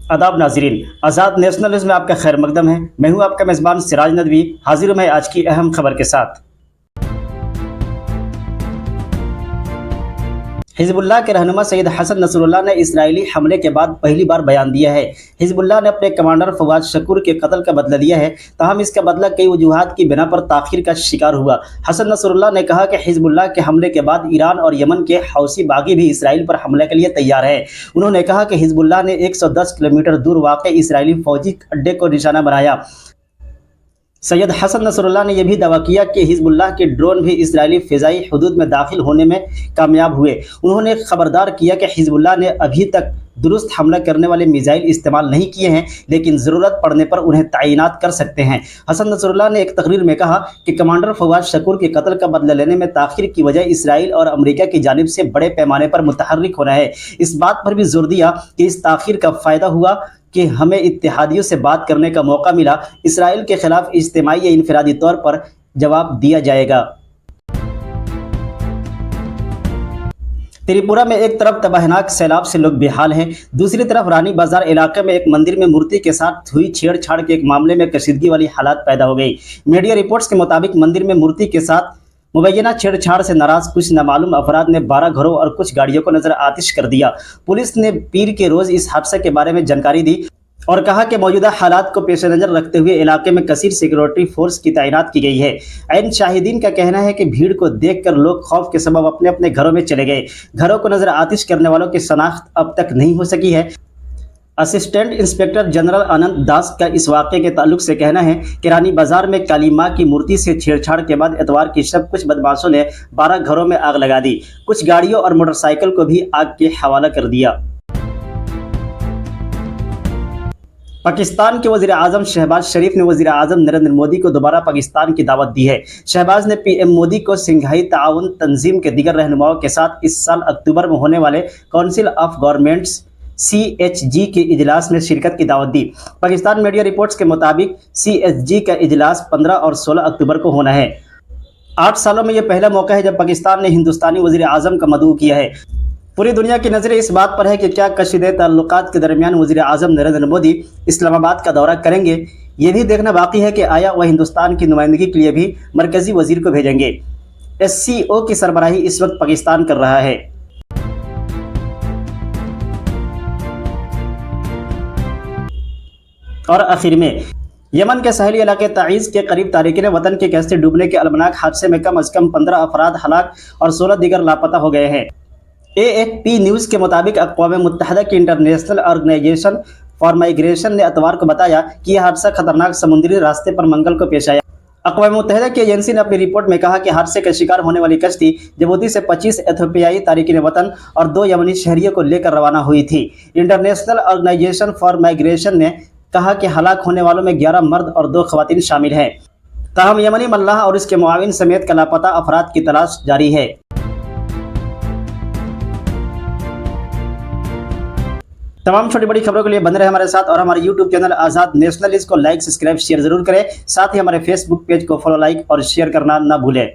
आदाब नाजरीन, आज़ाद national news में आपका खैर मकदम है। मैं हूं आपका मेज़बान सिराज नदवी, हाजिर हूं मैं आज की अहम खबर के साथ। हिजबुल्लाह के रहनुमा सैयद हसन नसरुल्लाह ने इसराइली हमले के बाद पहली बार बयान दिया है। हिजबुल्लाह ने अपने कमांडर फवाद शकूर के कत्ल का बदला लिया है, ताहम इसका बदला कई वजूहात की बिना पर ताखीर का शिकार हुआ। हसन नसरुल्लाह ने कहा कि हिजबुल्लाह के हमले के बाद ईरान और यमन के हौसी बागी भी इसराइल पर हमले के लिए तैयार है। उन्होंने कहा कि हिजबुल्लाह ने 110 किलोमीटर दूर वाक़ इसराइली फौजी अड्डे को निशाना बनाया। सैयद हसन नसरुल्लाह ने यह भी दावा किया कि हिजबुल्लाह के ड्रोन भी इसराइली फ़िज़ाई हदूद में दाखिल होने में कामयाब हुए। उन्होंने खबरदार किया कि हिजबुल्लाह ने अभी तक दुरुस्त हमला करने वाले मिसाइल इस्तेमाल नहीं किए हैं, लेकिन ज़रूरत पड़ने पर उन्हें तैनात कर सकते हैं। हसन नसरुल्लाह ने एक तकरीर में कहा कि कमांडर फवाद शकूर के कत्ल का बदला लेने में ताख़ीर की वजह इसराइल और अमेरिका की जानिब से बड़े पैमाने पर मुतहर्रिक होना है। इस बात पर भी जोर दिया कि इस ताख़ीर का फ़ायदा हुआ कि हमें इत्तेहादियों से बात करने का मौका मिला। इसराइल के खिलाफ इज्तिमाई या इनफरादी तौर पर जवाब दिया जाएगा। त्रिपुरा में एक तरफ तबाहनाक सैलाब से लोग बेहाल हैं, दूसरी तरफ रानी बाजार इलाके में एक मंदिर में मूर्ति के साथ हुई छेड़छाड़ के एक मामले में कशीदगी वाली हालात पैदा हो गई। मीडिया रिपोर्ट्स के मुताबिक मंदिर में मूर्ति के साथ मुबैना छेड़छाड़ से नाराज कुछ नामालूम अफराद ने 12 घरों और कुछ गाड़ियों को नजर आतिश कर दिया। पुलिस ने पीर के रोज इस हादसे के बारे में जानकारी दी और कहा कि मौजूदा हालात को पेश नज़र रखते हुए इलाके में कसीर सिक्योरिटी फोर्स की तैनात की गई है। ऐन शाहिदीन का कहना है कि भीड़ को देखकर लोग खौफ के सबब अपने अपने घरों में चले गए। घरों को नजर आतिश करने वालों की शनाख्त अब तक नहीं हो सकी है। असिस्टेंट इंस्पेक्टर जनरल अनंत दास का इस वाक़े के ताल्लुक से कहना है कि रानी बाजार में काली माँ की मूर्ति से छेड़छाड़ के बाद एतवार की शब कुछ बदमाशों ने 12 घरों में आग लगा दी। कुछ गाड़ियों और मोटरसाइकिल को भी आग के हवाला कर दिया। पाकिस्तान के वज़ीर आज़म शहबाज शरीफ ने वज़ीर आज़म नरेंद्र मोदी को दोबारा पाकिस्तान की दावत दी है। शहबाज ने पीएम मोदी को सिंघाई ताउन तंजीम के दीगर रहनुमाओं के साथ इस साल अक्टूबर में होने वाले काउंसिल ऑफ गवर्नमेंट्स CHG के इजलास में शिरकत की दावत दी। पाकिस्तान मीडिया रिपोर्ट्स के मुताबिक CHG का इजलास 15 और 16 अक्टूबर को होना है। 8 सालों में यह पहला मौका है जब पाकिस्तान ने हिंदुस्तानी वज़ीर आज़म का मदऊ किया है। पूरी दुनिया की नज़रें इस बात पर है कि क्या कशीदे ताल्लुकात के दरमियान वज़ीर आज़म नरेंद्र मोदी इस्लामाबाद का दौरा करेंगे। ये भी देखना बाकी है कि आया वह हिंदुस्तान की नुमाइंदगी के लिए भी मरकज़ी वज़ीर को भेजेंगे। SCO की सरबराही इस वक्त पाकिस्तान कर रहा है। और आखिर में यमन के साहिली इलाके ताइज़ के करीब तारिकीन वतन के कश्ती डूबने के अलमनाक हादसे में कम अज़ कम 15 अफराद हलाक और 16 दीगर लापता हो गए हैं। AFP न्यूज़ के मुताबिक अक़वाम मुत्तहिदा की इंटरनेशनल ऑर्गेनाइजेशन फॉर माइग्रेशन ने इतवार को बताया कि यह हादसा खतरनाक समुद्री रास्ते पर मंगल को पेश आया। अक़वाम मुत्तहिदा की एजेंसी ने अपनी रिपोर्ट में कहा कि हादसे का शिकार होने वाली कश्ती जिबूती से 25 एथियोपियाई तारिकीन वतन और 2 यमनी शहरियों को लेकर रवाना हुई थी। इंटरनेशनल ऑर्गेनाइजेशन फॉर माइग्रेशन ने कहा कि हलाक होने वालों में 11 मर्द और 2 ख़वातीन शामिल हैं। ताहम यमनी मल्लाह और इसके मुआविन समेत का लापता अफराद की तलाश जारी है। तमाम छोटी बड़ी खबरों के लिए बने रहे हमारे साथ और हमारे YouTube चैनल आज़ाद नेशनल को लाइक, सब्सक्राइब, शेयर जरूर करें। साथ ही हमारे Facebook पेज को फॉलो, लाइक और शेयर करना ना भूलें।